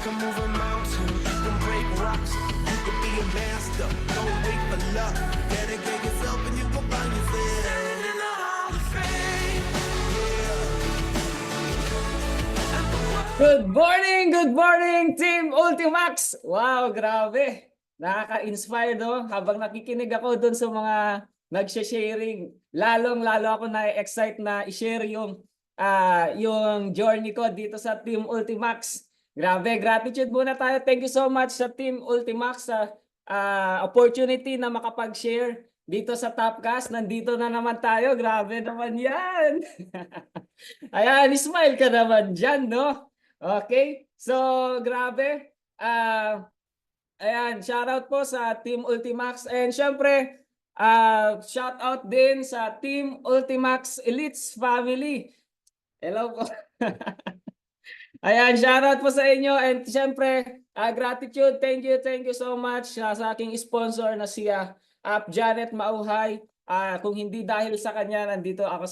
can move a mountain, you can break rocks, you can be a master. Don't wait for luck. Dedicate yourself and you will find yourself standing in the Hall of Fame. Good morning, Team Ultimax! Wow, grabe! Nakaka-inspire, no? Habang nakikinig ako dun sa mga nagsha-sharing, lalong-lalo ako na-excite na i-share yung journey ko dito sa Team Ultimax. Grabe, gratitude muna tayo. Thank you so much sa Team Ultimax sa opportunity na makapag-share dito sa Topcast. Nandito na naman tayo. Grabe naman yan! Ayan, smile ka naman dyan, no? Okay, so grabe. Ayan, shoutout po sa Team Ultimax and syempre shoutout din sa Team Ultimax Elites Family. Hello po. Ayan, shoutout po sa inyo and syempre gratitude, thank you so much sa aking sponsor na si Janet Mauhay. Kung hindi dahil sa kanya, nandito ako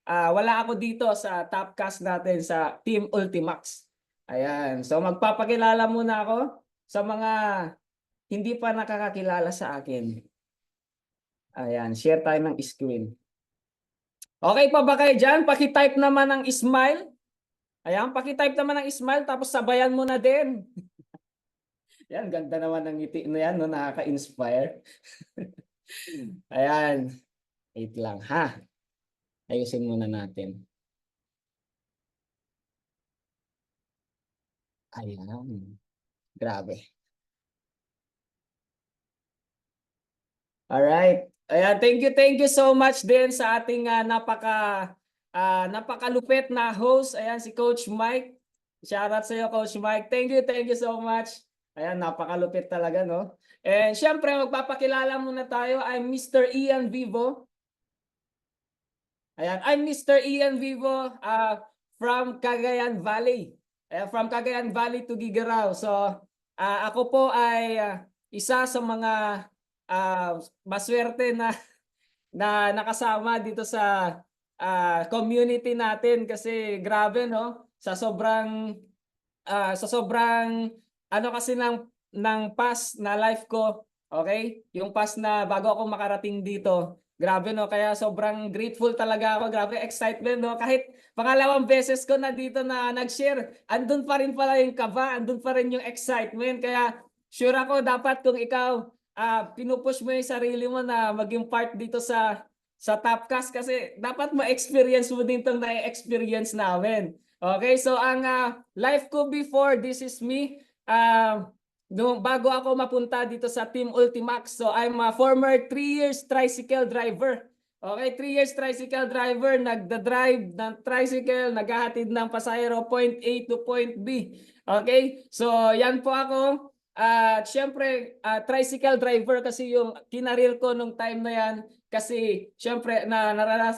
wala ako dito sa Topcast natin sa Team Ultimax. Ayan, so magpapakilala muna ako sa mga hindi pa nakakakilala sa akin. Ayan, share tayo ng screen. Okay pa ba kayo dyan? Paki-type naman ng smile. Ayan, paki-type naman ng smile tapos sabayan mo na din. Yan, ganda naman ng ngiti na yan, no? Nakaka-inspire. Ayan, wait lang ha. Ayusin muna natin. Ayan. Grabe. Alright. Ayan, thank you so much din sa ating napakalupit na host. Ayan, si Coach Mike. Shoutout sa iyo, Coach Mike. Thank you so much. Ayan, napakalupit talaga, no? And syempre, magpapakilala muna tayo. I'm Mr. Ian Vivo. Ayan, I'm Mr. Ian Vivo from Cagayan Valley. From Cagayan Valley to Gigerao. So, ako po ay isa sa mga maswerte na nakasama dito sa community natin kasi grabe, no? Sa sobrang ano kasi ng past na life ko, okay? Yung past na bago ako makarating dito. Grabe, no? Kaya sobrang grateful talaga ako. Grabe excitement, no? Kahit pangalawang beses ko na dito na nag-share, andun pa rin pala yung kaba, andun pa rin yung excitement. Kaya sure ako dapat kung ikaw pinupush mo yung sarili mo na maging part dito sa Topcast kasi dapat ma-experience mo din itong na-experience namin. Okay, so ang life ko before, this is me. Bago ako mapunta dito sa Team Ultimax, so I'm a former 3 years tricycle driver. Okay, 3 years tricycle driver, nagda-drive ng tricycle, naghahatid ng pasahero point A to point B. Okay, so yan po ako. Siyempre, tricycle driver kasi yung kinareer ko nung time na yan. Kasi siyempre,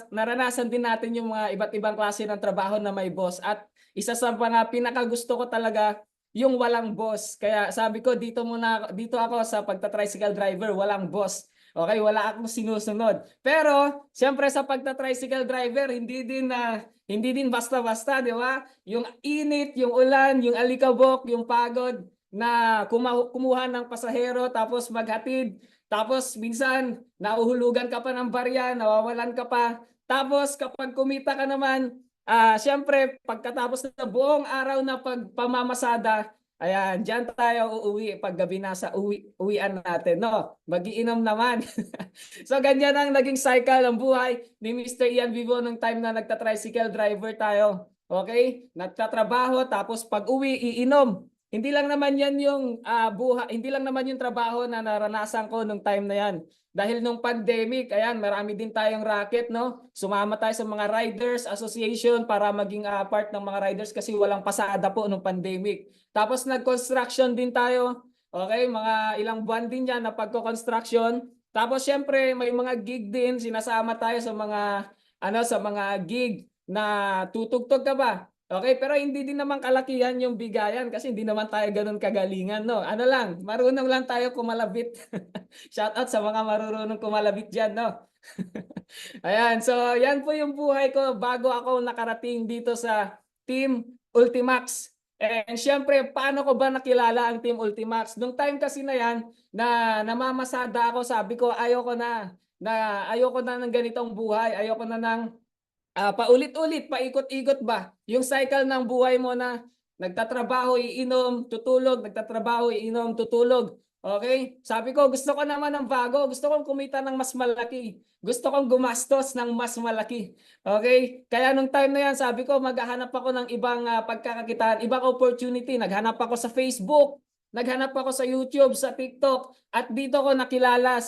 naranasan din natin yung mga iba't ibang klase ng trabaho na may boss. At isa sa mga pinakagusto ko talaga, yung walang boss. Kaya sabi ko dito ako sa pagta-tricycle driver, walang boss. Okay, wala akong sinusunod. Pero siyempre sa pagta-tricycle driver, hindi din basta-basta, di ba? Yung init, yung ulan, yung alikabok, yung pagod na kumuha ng pasahero tapos maghatid. Tapos minsan nauhulugan ka pa ng barya, nawawalan ka pa. Tapos kapag kumita ka naman, siyempre, pagkatapos na buong araw na pagpamamasada, ayan, dyan tayo uuwi paggabi na sa uwian natin, no? Magiinom naman. So, ganyan ang naging cycle ng buhay ni Mr. Ian Vivo nung time na nagta-tricycle driver tayo. Okay? Nagtatrabaho, tapos pag-uwi, iinom. Hindi lang naman yan yung buhay, hindi lang naman yung trabaho na naranasan ko nung time na yan. Dahil nung pandemic, ayan, marami din tayong racket, no? Sumama tayo sa mga Riders Association para maging part ng mga riders kasi walang pasada po nung pandemic. Tapos nag-construction din tayo. Okay, mga ilang buwan din yan na pagko-construction. Tapos syempre may mga gig din, sinasama tayo sa mga gig na tutugtog ka ba? Okay, pero hindi din naman kalakihan yung bigayan kasi hindi naman tayo ganun kagalingan, no? Ano lang, marunong lang tayo kumalabit. Shout out sa mga marunong kumalabit dyan, no? Ayan, so yan po yung buhay ko bago ako nakarating dito sa Team Ultimax. And syempre, paano ko ba nakilala ang Team Ultimax? Nung time kasi na yan, na namamasada ako, sabi ko, ayoko na ng ganitong buhay. Ayoko na ng paulit-ulit, paikot-ikot ba? Yung cycle ng buhay mo na nagtatrabaho, iinom, tutulog, nagtatrabaho, iinom, tutulog. Okay? Sabi ko, gusto ko naman ng bago. Gusto kong kumita ng mas malaki. Gusto kong gumastos ng mas malaki. Okay? Kaya nung time na yan, sabi ko, maghahanap ako ng ibang pagkakakitaan, ibang opportunity. Naghanap ako sa Facebook, naghanap ako sa YouTube, sa TikTok, at dito ko nakilala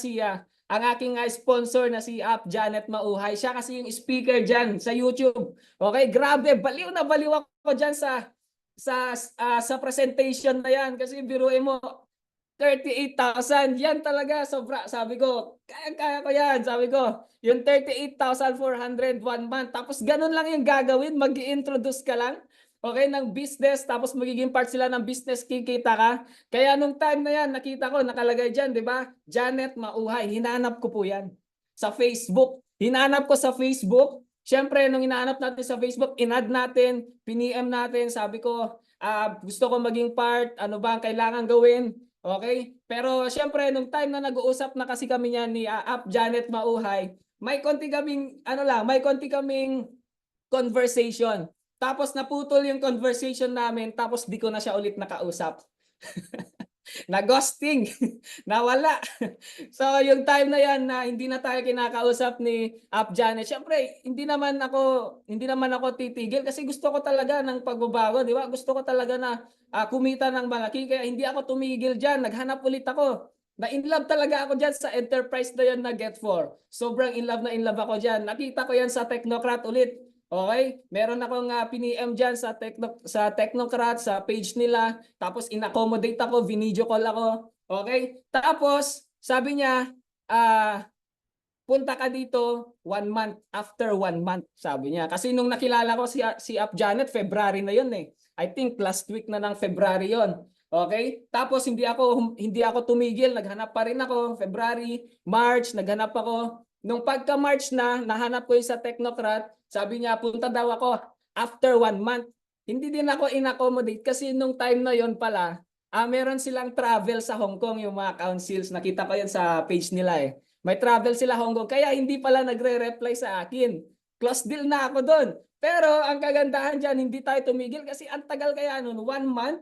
ang aking sponsor na si Janet Mauhay. Siya kasi yung speaker dyan sa YouTube. Okay, grabe, baliw na baliw ako dyan sa presentation na yan. Kasi biruin mo, 38,000. Yan talaga, sobra. Sabi ko, kaya ko yan. Sabi ko, yung 38,400 1 month. Tapos ganun lang yung gagawin. Mag-i-introduce ka lang. Okay, ng business. Tapos magiging part sila ng business. Kikita ka. Kaya nung time na yan, nakita ko, nakalagay dyan, di ba? Janet Mauhay. Hinanap ko po yan. Sa Facebook. Hinanap ko sa Facebook. Siyempre, nung hinahanap natin sa Facebook, in-add natin, piniem natin. Sabi ko, gusto ko maging part. Ano ba ang kailangan gawin? Okay? Pero syempre nung time na nag-uusap na kasi kami niyan ni Janet Mauhay, may konti kaming may konti kaming conversation. Tapos naputol yung conversation namin, tapos di ko na siya ulit nakausap. Na-ghosting, nawala. So yung time na yan na hindi na tayo kinakausap ni Janet, syempre hindi naman ako titigil kasi gusto ko talaga ng pagbabago, di ba? Gusto ko talaga na kumita ng malaki, kaya hindi ako tumigil diyan. Naghanap ulit ako. Na in love talaga ako diyan sa enterprise na yan na Get4. Sobrang in love ako diyan. Nakita ko yan sa Technocrat ulit. Okay? Meron akong piniem dyan sa Technocrat, sa page nila. Tapos in-accommodate ako, video call ako. Okay? Tapos, sabi niya, punta ka dito 1 month, after 1 month, sabi niya. Kasi nung nakilala ko si Janet, February na yun eh. I think last week na ng February yon. Okay? Tapos hindi ako tumigil, naghanap pa rin ako. February, March, naghanap ako. Nung pagka-March na, nahanap ko yung sa Technocrat, sabi niya, punta daw ako after 1 month. Hindi din ako in-accommodate kasi nung time na yon pala, meron silang travel sa Hong Kong, yung mga councils. Nakita ko yan sa page nila eh. May travel sila Hong Kong, kaya hindi pala nagre-reply sa akin. Close deal na ako doon. Pero ang kagandahan dyan, hindi tayo tumigil kasi ang tagal kaya nun, 1 month.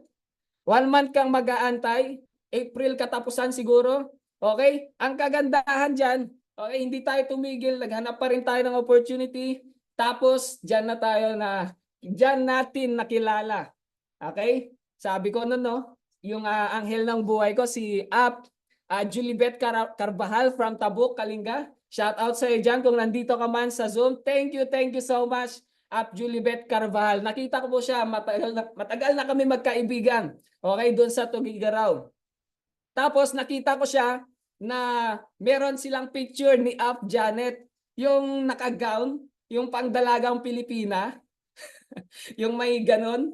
1 month kang mag-aantay, April katapusan siguro. Okay? Ang kagandahan dyan, okay, hindi tayo tumigil, naghanap pa rin tayo ng opportunity. Tapos, dyan natin nakilala. Okay? Sabi ko nun, no, yung anghel ng buhay ko, si Julibet Carbajal from Tabuk, Kalinga. Shout out sa iyo dyan kung nandito ka man sa Zoom. Thank you so much, Julibet Carbajal. Nakita ko po siya, matagal na kami magkaibigan. Okay, doon sa Tugigaraw. Tapos nakita ko siya na meron silang picture ni Janet, yung naka-gown, yung pangdalagang Pilipina, yung may ganon,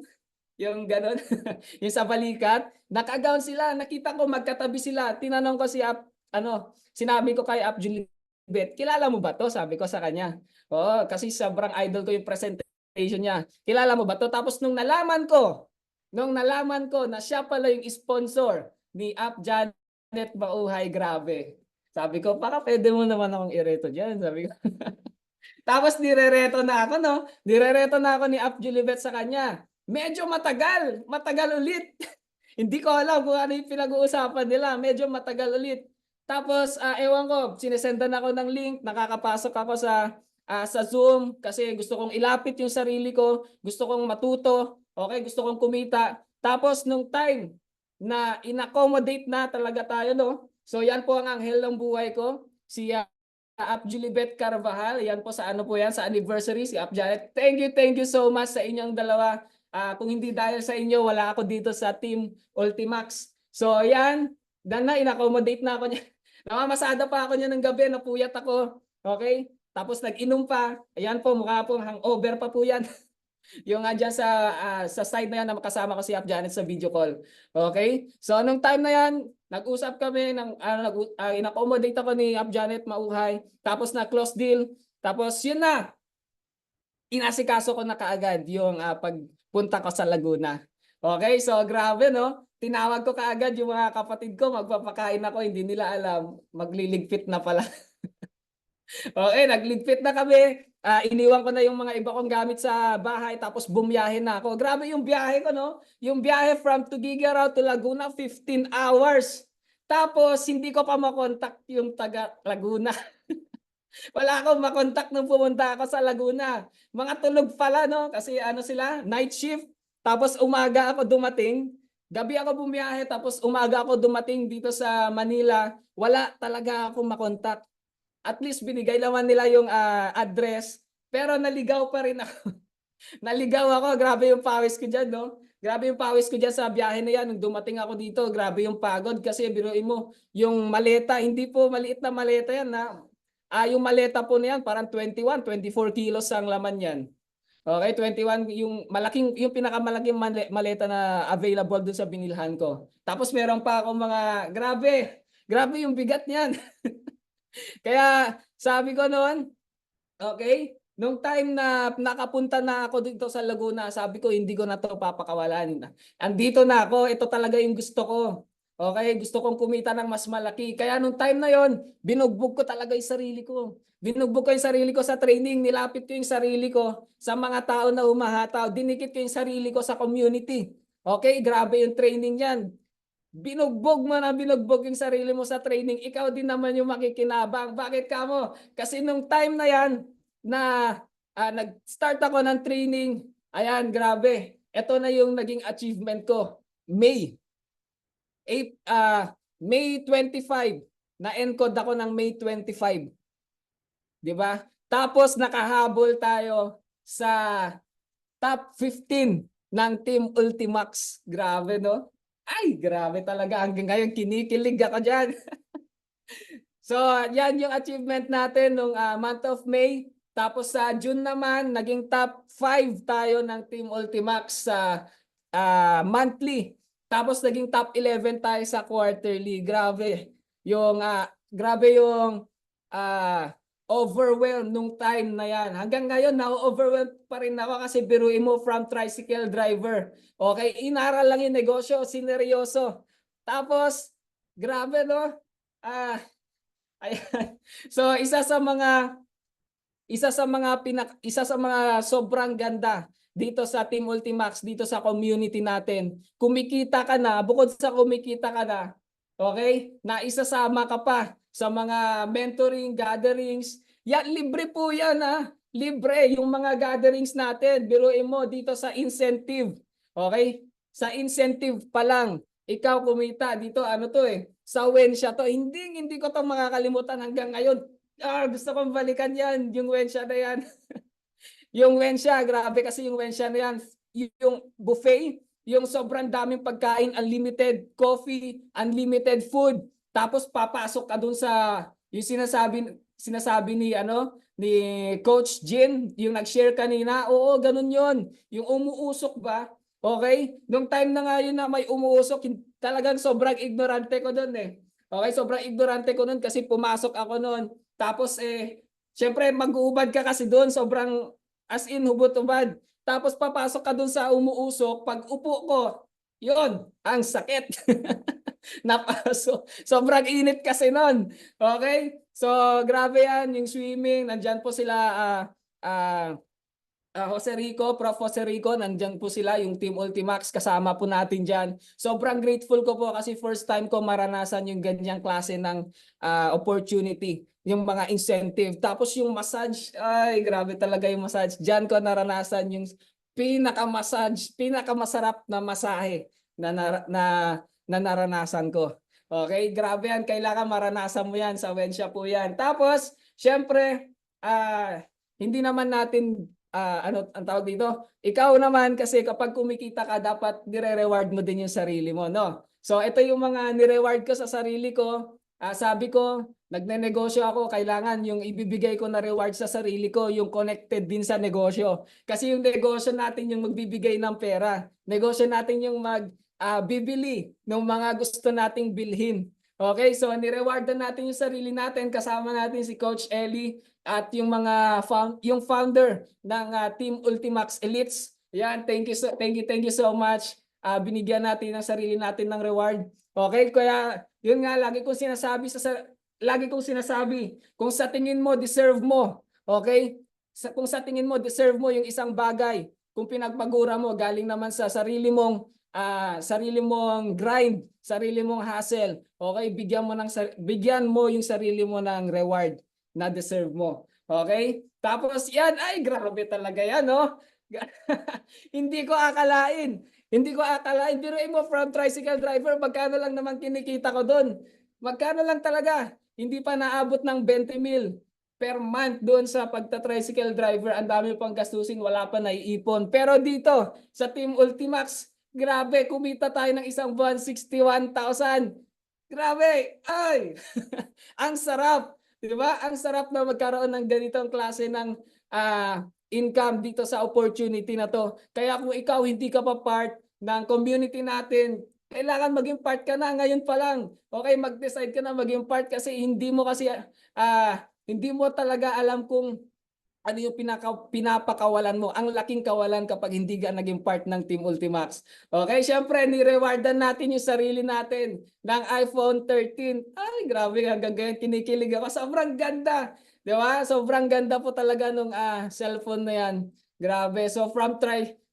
yung ganon, yung sa balikat, naka-gown sila, nakita ko magkatabi sila. Tinanong ko sinabi ko kay Julibet, kilala mo ba to? Sabi ko sa kanya. Oh, kasi sobrang idol ko yung presentation niya. Kilala mo ba to? Tapos nung nalaman ko na siya pala yung sponsor ni Janet Mauhay, grabe. Sabi ko, baka pwede mo naman akong ireto dyan. Sabi ko. Tapos nirereto na ako, no? Nirereto na ako ni Julibet sa kanya. Medyo matagal ulit. Hindi ko alam kung ano yung pinag-uusapan nila. Medyo matagal ulit. Tapos, ewan ko, sinesendan ako ng link, nakakapasok ako sa Zoom kasi gusto kong ilapit yung sarili ko, gusto kong matuto, okay, gusto kong kumita. Tapos, nung time na in-accommodate na talaga tayo, no? So, yan po ang anghel ng buhay ko, si Julibet Carbajal. Yan po sa sa anniversary, si Janet. Thank you so much sa inyong dalawa. Kung hindi dahil sa inyo, wala ako dito sa Team Ultimax. So, yan. In-accommodate na ako niya. Namamasada pa ako niya ng gabi, napuyat ako. Okay? Tapos nag-inom pa. Ayan po, mukha po hangover pa po yan. Yung dyan sa side na yan na makasama ko si Janet sa video call. Okay? So, nung time na yan, nag-usap kami, in-accommodate ako ni Janet Mauhay. Tapos na-close deal. Tapos yun na. Inasikaso ko na kaagad yung pagpunta ko sa Laguna. Okay, so grabe no. Tinawag ko kaagad yung mga kapatid ko, magpapakain ako, hindi nila alam, magliligpit na pala. Okay, nagligpit na kami. Iniwan ko na yung mga iba kong gamit sa bahay tapos bumiyahe na ako. Grabe yung biyahe ko no. Yung biyahe from Tuguegarao to Laguna 15 hours. Tapos hindi ko pa makontak yung taga Laguna. Wala akong makontak nung pumunta ako sa Laguna. Mga tulog pala no kasi ano sila, night shift. Tapos umaga ako dumating. Gabi ako bumiyahe tapos umaga ako dumating dito sa Manila. Wala talaga akong makontak. At least binigay naman nila yung address. Pero naligaw pa rin ako. Naligaw ako. Grabe yung pawis ko dyan, no? Grabe yung pawis ko dyan sa biyahe na yan. Nung dumating ako dito, grabe yung pagod. Kasi biruin mo, yung maleta, hindi po maliit na maleta yan. Yung maleta po na yan, parang 21, 24 kilos ang laman yan. Okay, 21 yung malaking yung pinakamalaking maleta na available doon sa binilhan ko. Tapos meron pa akong mga grabe. Grabe yung bigat niyan. Kaya sabi ko noon, okay, nung time na nakapunta na ako dito sa Laguna, sabi ko hindi ko na to papakawalan. Andito na ako, ito talaga yung gusto ko. Okay, gusto kong kumita ng mas malaki. Kaya nung time na yon, binugbog ko talaga yung sarili ko. Binugbog ko yung sarili ko sa training, nilapit ko yung sarili ko sa mga tao na humahataw, dinikit ko yung sarili ko sa community. Okay, grabe yung training yan. Binugbog mo na binugbog yung sarili mo sa training, ikaw din naman yung makikinabang. Bakit ka mo? Kasi nung time na yan na nag-start ako ng training, ayan, grabe. Ito na yung naging achievement ko. May 25, na-encode ako ng May 25. 'Di ba? Tapos nakahabol tayo sa top 15 ng Team Ultimax. Grabe, no? Ay, grabe talaga. Hanggang ngayon, kinikilig ako dyan. So, yan yung achievement natin nung month of May. Tapos sa June naman, naging top 5 tayo ng Team Ultimax sa monthly. Tapos naging top 11 tayo sa quarterly. Grabe yung overwhelmed nung time na yan. Hanggang ngayon, na-overwhelmed pa rin ako kasi biruin mo from tricycle driver. Okay, inaral lang yung negosyo, sineryoso. Tapos, grabe no? Ayan. So, isa sa mga sobrang ganda dito sa Team Ultimax, dito sa community natin. Kumikita ka na, bukod sa kumikita ka na, okay? Naisasama ka pa sa mga mentoring, gatherings. Yan, libre po yan Libre yung mga gatherings natin. Biruin mo dito sa incentive. Okay? Sa incentive pa lang, ikaw kumita dito, ano to sa Wensha to. Hindi ko to makakalimutan hanggang ngayon. Gusto kong balikan yan, yung Wensha na yan. Yung Wensha, grabe kasi yung Wensha na yan. Yung buffet, yung sobrang daming pagkain, unlimited coffee, unlimited food. Tapos papasok ka dun sa yung sinasabi ni Coach Jin, yung nag-share kanina. Oo, ganun 'yon. Yung umuusok ba? Okay? Nung time na nga yun na may umuusok, talagang sobrang ignorante ko doon Okay, sobrang ignorante ko noon kasi pumasok ako noon. Tapos syempre mag-uubad ka kasi doon, sobrang as in hubot-ubad. Tapos papasok ka doon sa umuusok, pag upo ko, 'yon, ang sakit. Napaso. Sobrang init kasi noon. Okay? So, grabe yan. Yung swimming, nandyan po sila Jose Rico, Prof. Jose Rico, nandyan po sila, yung Team Ultimax, kasama po natin dyan. Sobrang grateful ko po kasi first time ko maranasan yung ganyang klase ng opportunity, yung mga incentive. Tapos yung massage, ay grabe talaga yung massage. Dyan ko naranasan yung pinakamasarap na masahe na naranasan ko. Okay, grabe yan. Kailangan maranasan mo yan. Sa Wensha po yan. Tapos, syempre, hindi naman natin, ano ang tawag dito? Ikaw naman, kasi kapag kumikita ka, dapat nire-reward mo din yung sarili mo, no? So, ito yung mga nire-reward ko sa sarili ko. Sabi ko, nagnenegosyo ako, kailangan yung ibibigay ko na reward sa sarili ko, yung connected din sa negosyo. Kasi yung negosyo natin yung magbibigay ng pera. Negosyo natin yung bibili ng mga gusto nating bilhin. Okay, so ni-rewardan natin yung sarili natin, kasama natin si Coach Ellie at yung mga yung founder ng Team Ultimax Elites. Yan, thank you so much. binigyan natin ng sarili natin ng reward. Okay? Kaya yun nga lagi kong sinasabi, kung sa tingin mo deserve mo, okay? Kung sa tingin mo deserve mo yung isang bagay, kung pinagpagura mo galing naman sa sarili mong grind, sarili mong hustle, okay? Bigyan mo yung sarili mo ng reward na deserve mo. Okay? Tapos yan, ay grabe talaga yan, no? Hindi ko akalain. Hindi ko akalain. Biruin mo from tricycle driver, magkano lang naman kinikita ko doon? Magkano lang talaga? Hindi pa naabot ng 20 mil per month doon sa pagta-tricycle driver. Ang dami pang gastusin, wala pa naiipon. Pero dito, sa Team Ultimax, grabe, kumita tayo ng isang buwan, 61,000. Grabe! Ay! Ang sarap! Di ba? Ang sarap na magkaroon ng ganitong klase ng income dito sa opportunity na to. Kaya kung ikaw hindi ka pa part ng community natin, kailangan maging part ka na ngayon pa lang. Okay, mag-decide ka na maging part kasi hindi mo talaga alam kung ano yung pinapakawalan mo. Ang laking kawalan kapag hindi ka naging part ng Team Ultimax. Okay, syempre, ni-rewardan natin yung sarili natin ng iPhone 13. Ay, grabe, hanggang ganyan kinikilig ako. Sobrang ganda. Di ba? Sobrang ganda po talaga nung cellphone na yan. Grabe. So, from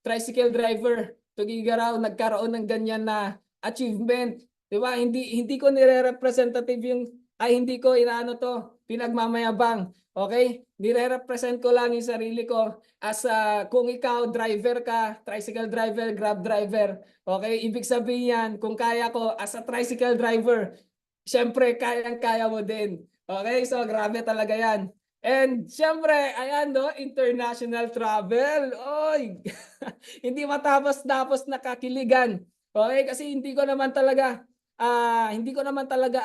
tricycle driver to Gigaraw, nagkaroon ng ganyan na achievement. Di ba? Hindi ko nire-representative hindi ko inaano to, pinagmamayabang. Okay? Nire-represent ko lang yung sarili ko as kung ikaw driver ka, tricycle driver, grab driver. Okay? Ibig sabihin yan, kung kaya ko as a tricycle driver, syempre kayang-kaya mo din. Okay? So grabe talaga yan. And syempre, ayan no, international travel. Oy! Hindi matapos-tapos nakakiligan. Okay? Kasi hindi ko naman talaga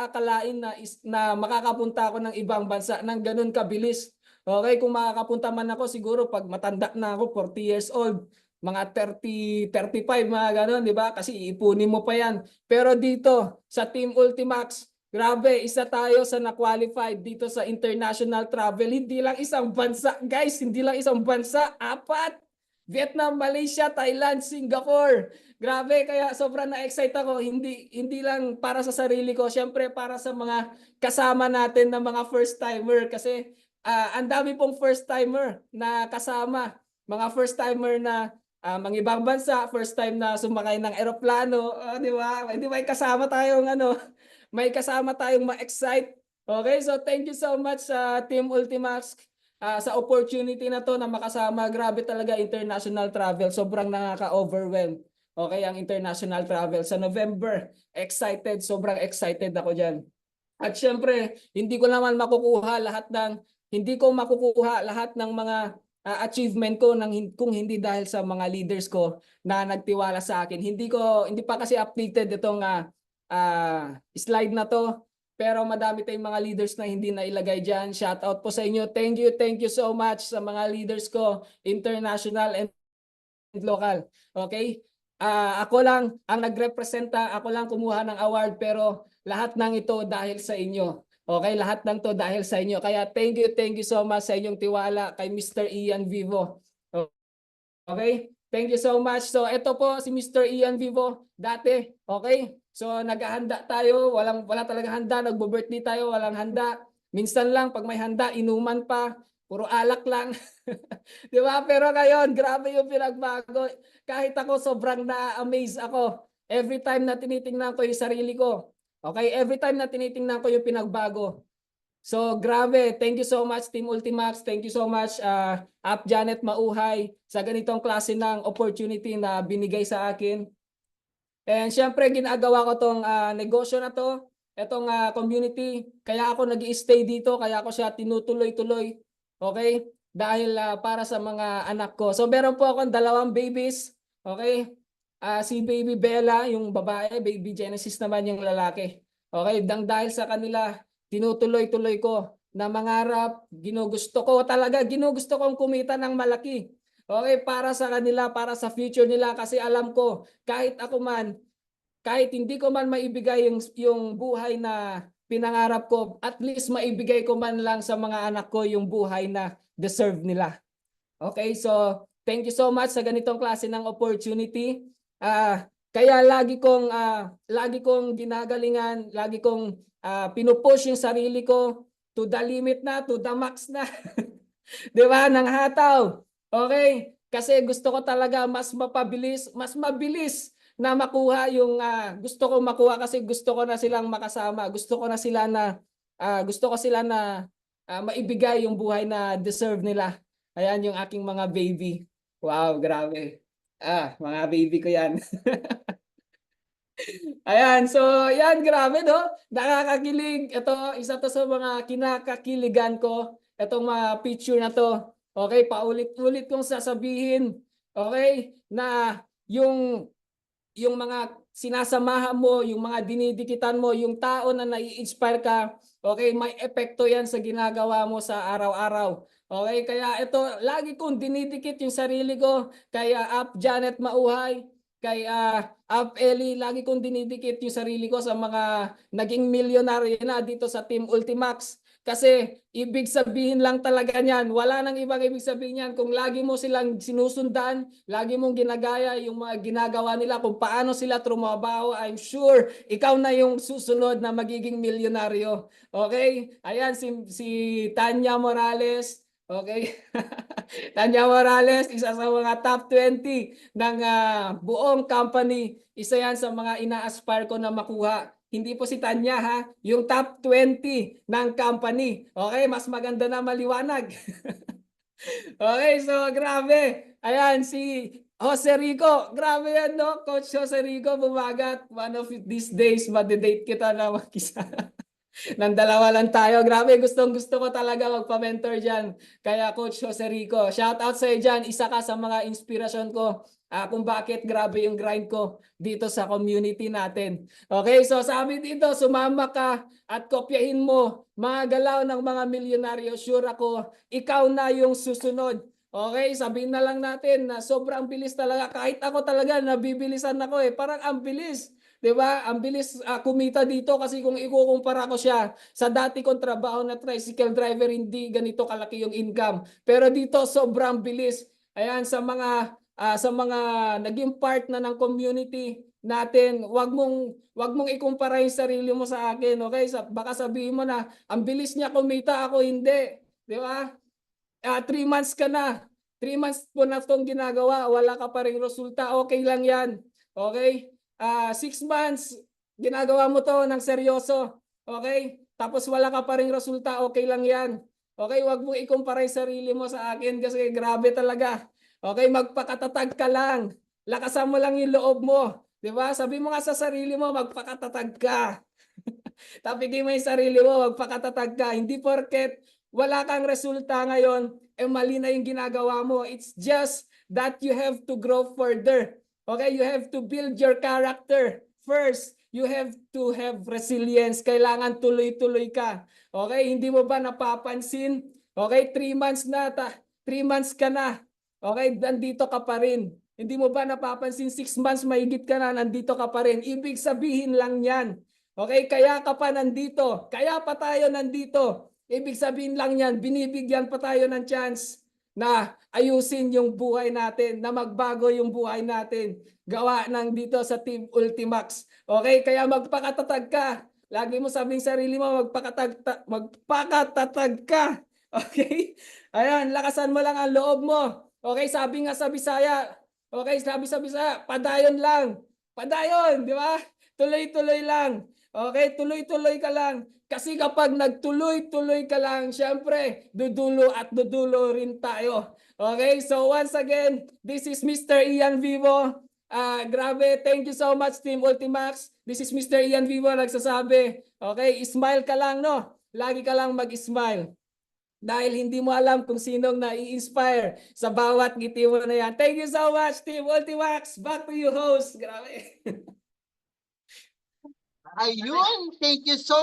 akalain na makakapunta ako ng ibang bansa ng ganun kabilis. Okay, kung makakapunta man ako siguro pag matanda na ako, 40 years old, mga 30, 35, mga ganun, di ba? Kasi iipunin mo pa yan. Pero dito, sa Team Ultimax, grabe, isa tayo sa na-qualified dito sa international travel. Hindi lang isang bansa, guys, hindi lang isang bansa, 4. Vietnam, Malaysia, Thailand, Singapore. Grabe, kaya sobrang na-excite ako. Hindi lang para sa sarili ko, syempre para sa mga kasama natin na mga first timer kasi ang dami pong first timer na kasama. Mga first timer na mga ibang bansa, first time na sumakay ng eroplano, di ba? Hindi may kasama tayong may kasama tayong ma-excite. Okay, so thank you so much sa Team Ultimax sa opportunity na to na makasama. Grabe talaga international travel. Sobrang nakaka-overwhelm. Okay, ang international travel sa November. Excited, sobrang excited ako diyan. At syempre, hindi ko makukuha lahat ng mga achievement ko kung hindi dahil sa mga leaders ko na nagtiwala sa akin. Hindi pa kasi updated itong slide na to. Pero madami tayong mga leaders na hindi na ilagay diyan. Shout out po sa inyo. Thank you so much sa mga leaders ko, international and local. Okay? Ako lang ang nagrepresenta, ako lang kumuha ng award, pero lahat ng ito dahil sa inyo. Okay, lahat ng to dahil sa inyo. Kaya thank you so much sa inyong tiwala kay Mr. Ian Vivo. Okay? Thank you so much. So ito po si Mr. Ian Vivo dati. Okay? So naghahanda tayo, wala talaga handa, nagbo-birthday tayo, walang handa. Minsan lang pag may handa, inuman pa, puro alak lang. 'Di ba? Pero ngayon, grabe yung pinagbago. Kahit ako sobrang na-amaze ako every time na tinitingnan ko yung sarili ko. Okay, every time na tinitingnan ko yung pinagbago. So grabe, thank you so much Team Ultimax, thank you so much App Janet Mauhay sa ganitong klase ng opportunity na binigay sa akin. And syempre ginagawa ko tong negosyo na to, etong community, kaya ako nag-i-stay dito, kaya ako siya tinutuloy-tuloy. Okay? Dahil para sa mga anak ko. So meron po akong 2 babies, okay? Si Baby Bella, yung babae, Baby Genesis naman yung lalaki. Okay, dahil sa kanila, tinutuloy-tuloy ko na mangarap, ginugusto kong kumita ng malaki. Okay, para sa kanila, para sa future nila, kasi alam ko, kahit hindi ko man maibigay yung buhay na pinangarap ko, at least maibigay ko man lang sa mga anak ko yung buhay na deserve nila. Okay, so thank you so much sa ganitong klase ng opportunity. Kaya lagi kong ginagalingan, lagi kong pinupush yung sarili ko to the limit na, to the max na. 'Di ba? Nang hataw. Okay? Kasi gusto ko talaga mas mabilis na makuha yung gusto ko makuha kasi gusto ko na silang makasama. Gusto ko sila na maibigay yung buhay na deserve nila. Ayan yung aking mga baby. Wow, grabe. Mga baby ko 'yan. Ayan, so yan, grabe no? Nakakakilig. Ito, isa to sa mga kinakakiligan ko. Itong mga picture na to. Okay, paulit-ulit kong sasabihin. Okay, na yung mga sinasamahan mo, yung mga dinidikitan mo, yung tao na nai-inspire ka, okay, may epekto yan sa ginagawa mo sa araw-araw. Okay, kaya ito, lagi kong dinidikit yung sarili ko, kaya Up Janet Mauhay, kay Up Ellie, lagi kong dinidikit yung sarili ko sa mga naging milyonaryo na dito sa Team Ultimax. Kasi ibig sabihin lang talaga niyan, wala nang ibang ibig sabihin niyan kung lagi mo silang sinusundan, lagi mong ginagaya yung mga ginagawa nila, kung paano sila trumabaho, I'm sure ikaw na yung susunod na magiging milyonaryo. Okay? Ayan si Tanya Morales. Okay? Tanya Morales, isa sa mga top 20 ng buong company. Isa yan sa mga ina-aspire ko na makuha. Hindi po si Tanya ha, yung top 20 ng company. Okay, mas maganda na maliwanag. Okay, so grabe. Ayan, si Jose Rico. Grabe yan, no? Coach Jose Rico, bumagat. One of these days, madedate kita na mag-isa. Nang dalawa lang tayo. Grabe, gustong-gusto ko talaga magpa-mentor dyan. Kaya Coach Jose Rico, shout out sa iyo dyan. Isa ka sa mga inspirasyon ko kung bakit grabe yung grind ko dito sa community natin. Okay, so sabi dito, sumama ka at kopyahin mo mga galaw ng mga milyonaryo. Sure ako, ikaw na yung susunod. Okay, sabihin na lang natin na sobrang bilis talaga. Kahit ako talaga, nabibilisan ako eh. Parang ang bilis. 'Di ba? Ang bilis kumita dito kasi kung ikukumpara ko siya sa dati kong trabaho na tricycle driver, hindi ganito kalaki yung income. Pero dito sobrang bilis. Ayan, sa mga naging part na ng community natin, wag mong ikumpara yung sarili mo sa akin, okay? Baka sabihin mo na ang bilis niya kumita, ako hindi, 'di ba? 3 months ka na. 3 months po na itong ginagawa, wala ka pa ring resulta, okay lang yan. Okay? 6 months, ginagawa mo to ng seryoso. Okay? Tapos wala ka pa ring resulta, okay lang yan. Okay? Huwag mo ikumpara yung sarili mo sa akin kasi grabe talaga. Okay? Magpakatatag ka lang. Lakasan mo lang yung loob mo. Diba? Sabi mo nga sa sarili mo, magpakatatag ka. Tapigin mo yung sarili mo, magpakatatag ka. Hindi porket wala kang resulta ngayon, mali na yung ginagawa mo. It's just that you have to grow further. Okay, you have to build your character first. You have to have resilience. Kailangan tuloy-tuloy ka. Okay, hindi mo ba napapansin? Okay, 3 months na, 3 months ka na. Okay, nandito ka pa rin. Hindi mo ba napapansin 6 months mahigit ka na, nandito ka pa rin. Ibig sabihin lang yan. Okay, kaya ka pa nandito. Kaya pa tayo nandito. Ibig sabihin lang yan, binibigyan pa tayo ng chance na ayusin yung buhay natin, na magbago yung buhay natin. Gawa ng dito sa Team Ultimax. Okay, kaya magpakatatag ka. Lagi mo sabing sarili mo, magpakatatag ka. Okay? Ayan, lakasan mo lang ang loob mo. Okay, sabi nga sa Bisaya. Okay, sabi sa Bisaya, padayon lang. Padayon, di ba? Tuloy-tuloy lang. Okay, tuloy-tuloy ka lang. Kasi kapag nagtuloy-tuloy ka lang, syempre, dudulo at dudulo rin tayo. Okay, so once again, this is Mr. Ian Vivo. Grabe, thank you so much Team Ultimax. This is Mr. Ian Vivo nagsasabi. Okay, smile ka lang, no? Lagi ka lang mag-smile. Dahil hindi mo alam kung sinong nai-inspire sa bawat ngiti mo na yan. Thank you so much Team Ultimax. Back to you host. Grabe. Ayun, thank you so